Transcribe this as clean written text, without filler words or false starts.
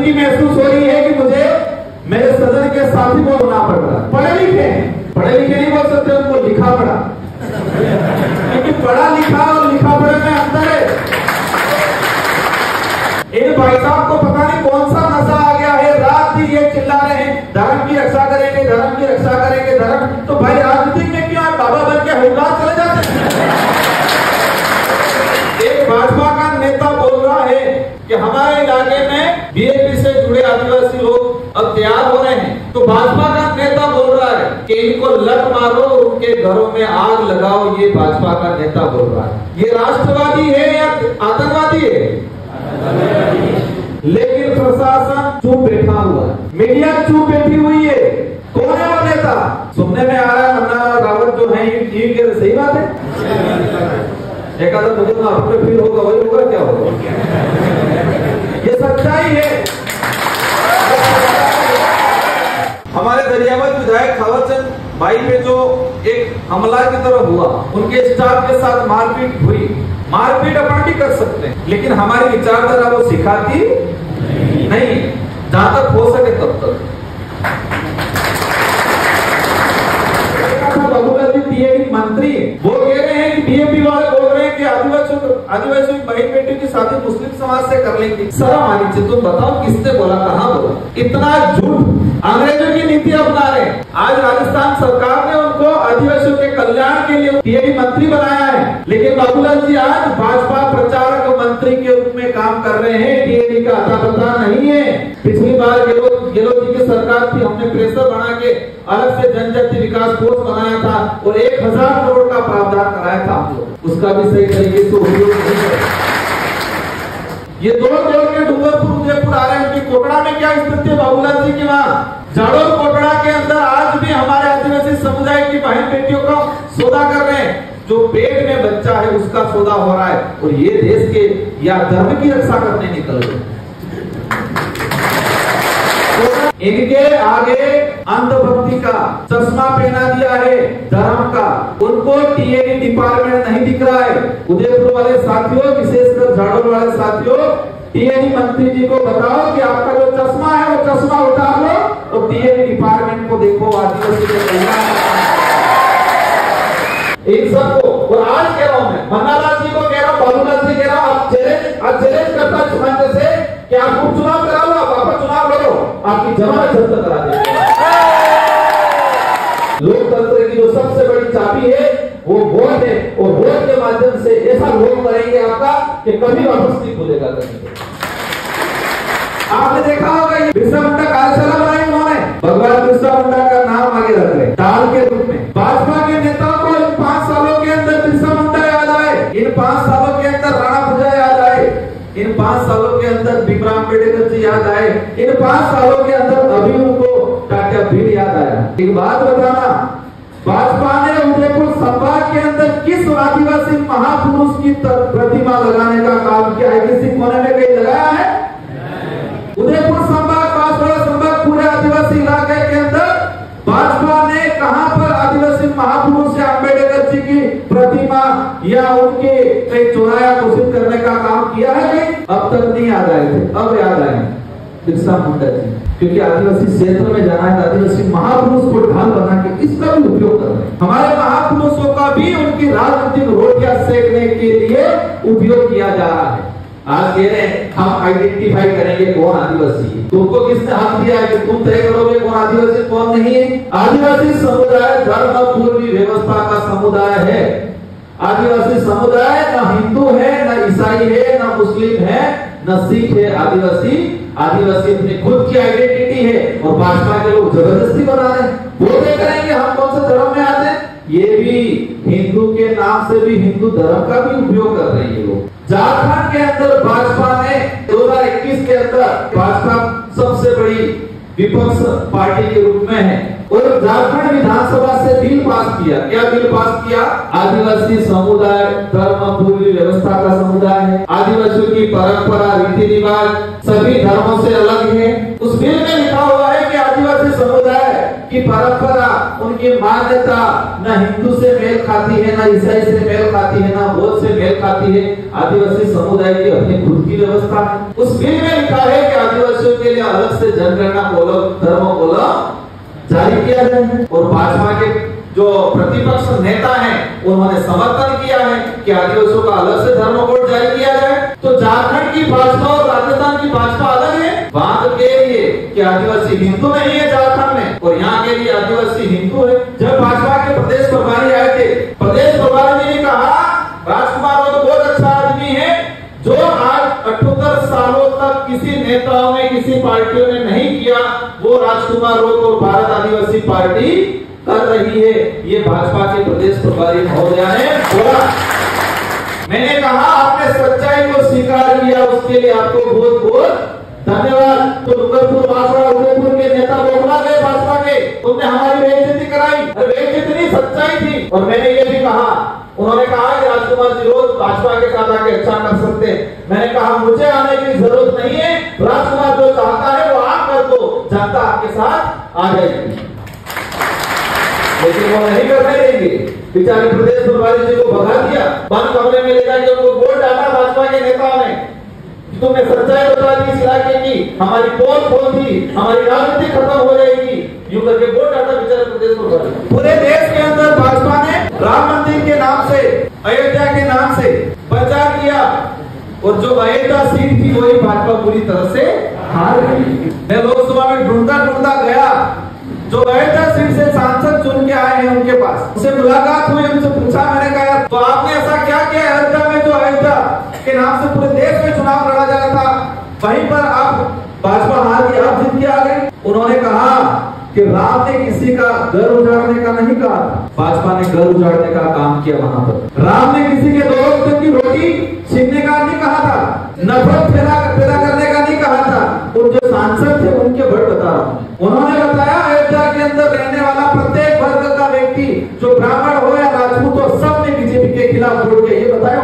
शर्मिंदगी महसूस हो रही है कि मुझे मेरे सदन के साथी को होना पड़ रहा है। पढ़े लिखे नहीं बोल सकते, उनको लिखा पढ़ा, क्योंकि पढ़ा लिखा और लिखा पढ़े में अंतर है। इन भाई साहब को पता नहीं कौन सा नशा आ गया है, रात दिन ये चिल्ला रहे हैं धर्म की रक्षा करेंगे, धर्म की रक्षा करेंगे, धर्म। तो भाई राजनीति में क्यों बाबा बन के हुक्मरान चले जाते हैं? एक भाजपा का नेता बोल रहा है कि हमारे इलाके में बीएपी से जुड़े आदिवासी लोग अब तैयार हो रहे हैं, तो भाजपा का नेता बोल रहा है कि इनको लत मारो, उनके घरों में आग लगाओ। ये भाजपा का नेता बोल रहा है। ये राष्ट्रवादी है या आतंकवादी है? लेकिन प्रशासन चुप बैठा हुआ है, मीडिया चुप बैठी हुई है। कौन है वो नेता? सुनने में आ रहा है मन्ना रावत जो है, ये सही बात है। एक आधा मुझे ना अपने फील होगा, वही होगा क्या होगा? ये सच्चाई है। हमारे दरियावत विधायक थावरचंद भाई पे जो एक हमला की तरह हुआ, उनके स्टाफ के साथ मारपीट हुई। मारपीट अपन भी कर सकते हैं, लेकिन हमारी विचारधारा वो सिखाती नहीं, जहां तक हो सके तब तक। मंत्री वो कह रहे हैं कि बीएपी वाले बोल रहे हैं कि आदिवासी बहन बेटी की शादी मुस्लिम समाज से कर लेंगे। शर्म आनी चाहिए। तुम बताओ किसने बोला, कहाँ बोला? इतना झूठ अंग्रेजों की नीति अपना रहे हैं। आज राजस्थान सरकार ने उनको आदिवासियों के कल्याण के लिए टीएडी मंत्री बनाया है, लेकिन बाबूलाल जी आज भाजपा प्रचारक मंत्री के रूप में काम कर रहे हैं। टीएडी का अता पता नहीं है। पिछली बार गहलोत जी की सरकार थी, हमने प्रेशर बना के अलग से जनजाति विकास कोष बनाया था और 1000 करोड़ का प्रावधान कराया था हम लोग, उसका भी सही तरीके से उपयोग नहीं किया। ये दौड़ के डूंगरपुर उदयपुर आ रहे हैं। उनकी कोटड़ा में क्या स्थिति है बाबूलाल जी की? वहाँ जाडोर कोटड़ा के अंदर आज भी हमारे आदिवासी समुदाय की बहन बेटियों का सौदा कर रहे हैं। जो पेट में बच्चा है उसका सौदा हो रहा है, और ये देश के या धर्म की रक्षा करने निकल गए। इनके आगे अंधभक्ति का चश्मा पहना दिया है, धर्म का। उनको टीएडी डिपार्टमेंट नहीं दिख रहा है। उदयपुर वाले साथियों, विशेषकर झाड़ोर वाले साथियों, टीएडी मंत्री जी को बताओ कि आपका जो चश्मा है वो चश्मा उठा लो और टीएडी डिपार्टमेंट को देखो, आदिवासी के कल्याण इन सबको। और आज कह रहा हूं मैं, मन्नालाल जी को कह रहा हूं, बाबूलाल जी कह रहा हूं, आप चैलेंज करता चुनाव से कि आप उपचुनाव करा लो, आप वापस चुनाव लड़ो, आपकी जमानत जब्त करा देंगे। लोकतंत्र की जो सबसे बड़ी चाबी है वो वोट है, और वोट के माध्यम से ऐसा वोट करेंगे आपका कि कभी वापस नहीं खुलेगा। आपने देखा होगा ये बिरसा मुंडा कार्यशाला बनाई उन्होंने, भगवान बिरसा मुंडा का नाम आगे रख रहे टाल के रूप में। भाजपा के नेताओं को इन 5 सालों के अंदर बिरसा मुंडा याद आए, इन 5 सालों के अंदर राणा प्रजा याद आए, इन 5 सालों के अंदर भीमराव अम्बेडकर जी याद आए, इन 5 सालों के अंदर अभी उनको टाटा भीड़ याद आया। एक बात बताना, भाजपा ने उदयपुर संभाग के अंदर किस आदिवासी महापुरुष की प्रतिमा लगाने का काम किया है? किसी कोने में कहीं लगाया है? उदयपुर संभाग, बांसवाड़ा संभाग, पूरे आदिवासी इलाके के अंदर भाजपा ने कहां पर आदिवासी महापुरुष या अम्बेडकर जी की प्रतिमा या उनके कहीं चौराया घोषित करने का काम किया है? नहीं, अब तक नहीं याद आए थे, अब याद आए बिरसा मुंडा जी, क्योंकि आदिवासी क्षेत्र में जाना है, आदिवासी महापुरुष को ढाल बना के इसका भी उपयोग कर रहे हैं। हमारे महापुरुषों का भी उनकी राजनीतिक रोटियां सेकने के लिए उपयोग किया जा रहा है। आज कह रहे हैं हम आइडेंटिफाई करेंगे कौन आदिवासी है। तुमको किसने हक दिया है कि तुम तय करोगे कौन आदिवासी कौन नहीं है? आदिवासी समुदाय धर्म पूर्वी व्यवस्था का समुदाय है। आदिवासी समुदाय न हिंदू है, न ईसाई है, न मुस्लिम है, न सिख है। आदिवासी अपनी खुद की आइडेंटिटी है, और भाजपा के लोग जबरदस्ती बना रहे हैं। वो तय करेंगे हम कौन से धर्म में आते हैं। ये भी हिंदू के नाम से भी हिंदू धर्म का भी उपयोग कर रहे हैं लोग। झारखंड के अंदर भाजपा ने 2021 के अंदर भाजपा सबसे बड़ी विपक्ष पार्टी के रूप में है, और झारखंड विधानसभा से बिल पास किया। क्या बिल पास किया? आदिवासी समुदाय धर्म पूर्वी व्यवस्था का समुदाय है, आदिवासियों की परंपरा रीति रिवाज सभी धर्मों से अलग है। उस बिल में लिखा हुआ है कि आदिवासी समुदाय की परंपरा, उनकी मान्यता न हिंदू से मेल खाती है, न ईसाई से मेल खाती है, न बौद्ध से मेल खाती है। आदिवासी समुदाय की अपनी खुद की व्यवस्था है। उस बिल में लिखा है कि आदिवासी आदिवासियों के लिए अलग से जनगणना धर्म जारी किया जाए। और भाजपा के जो प्रतिपक्ष नेता हैं उन्होंने समर्थन किया है कि आदिवासियों का अलग से धर्म कोड जारी किया जाए। तो झारखंड की भाजपा और राजस्थान की भाजपा अलग है। वहां के लिए कि आदिवासी हिंदू नहीं है झारखंड में, और यहाँ के लिए आदिवासी हिंदू है। जब भाजपा के प्रदेश प्रभारी आए थे, प्रदेश प्रभारी जी ने कहा राजकुमार तो बहुत अच्छा आदमी है, जो आज 78 सालों तक किसी नेताओं ने किसी पार्टियों ने नहीं किया, वो राजकुमार रोत और भारत आदिवासी पार्टी कर रही है। ये भाजपा के प्रदेश प्रभारी महोदय ने बोला। मैंने कहा आपने सच्चाई को स्वीकार किया, उसके लिए आपको बहुत बहुत धन्यवाद। तो डूंगरपुर बांसवाड़ा उदयपुर के नेता बोला गए भाजपा के, तुमने हमारी बेइज्जती कराई। बेइज्जती नहीं, सच्चाई थी। और मैंने ये भी कहा, उन्होंने कहा कि राजकुमार जी रोज भाजपा के साथ आके अच्छा कर सकते। मैंने कहा मुझे आने की जरूरत नहीं है, राजकुमार जो चाहता है वो आप कर दो, जनता आपके साथ आ जाएगी। लेकिन वो नहीं करने देंगे। बेचारे प्रदेश प्रभारी जी को भगा दिया, बंद कमरे में ले जाकर उनको वोट डाला भाजपा के नेताओं ने। तुमने सच्चाई बता दी इस इलाके की, हमारी पोल खोल दी, हमारी राजनीति खत्म हो जाएगी, यूं करके वोट डाला बेचारे प्रदेश प्रभारी। पूरे देश के अंदर भाजपा ने राम मंदिर के नाम से, अयोध्या के नाम से प्रचार किया, और जो अयोध्या सीट थी वही भाजपा पूरी तरह से हार गई। मैं लोकसभा में ढूंढता गया, जो अयोध्या सीट से सांसद चुन के आए हैं उनके पास, उनसे मुलाकात हुई, उनसे पूछा, मैंने कहा तो आपने ऐसा क्या किया अयोध्या में, जो अयोध्या के नाम से पूरे देश में चुनाव लड़ा जा रहा था, वहीं पर आप भाजपा हार गई, आप जीत के आ गए। उन्होंने कहा कि राम ने किसी का घर उजाड़ने का नहीं कहा, भाजपा ने घर उजाड़ने का काम किया वहां पर। राम ने किसी के 2 वक्त की रोटी छीनने का नहीं कहा था, नफरत पैदा करने का नहीं कहा था। और जो सांसद थे उनके वर्ड बता रहा हूँ, उन्होंने बताया अयोध्या के अंदर रहने वाला प्रत्येक वर्ग का व्यक्ति, जो ब्राह्मण हो या राजपूत हो, सब ने बीजेपी के खिलाफ वोट किया, ये बताया।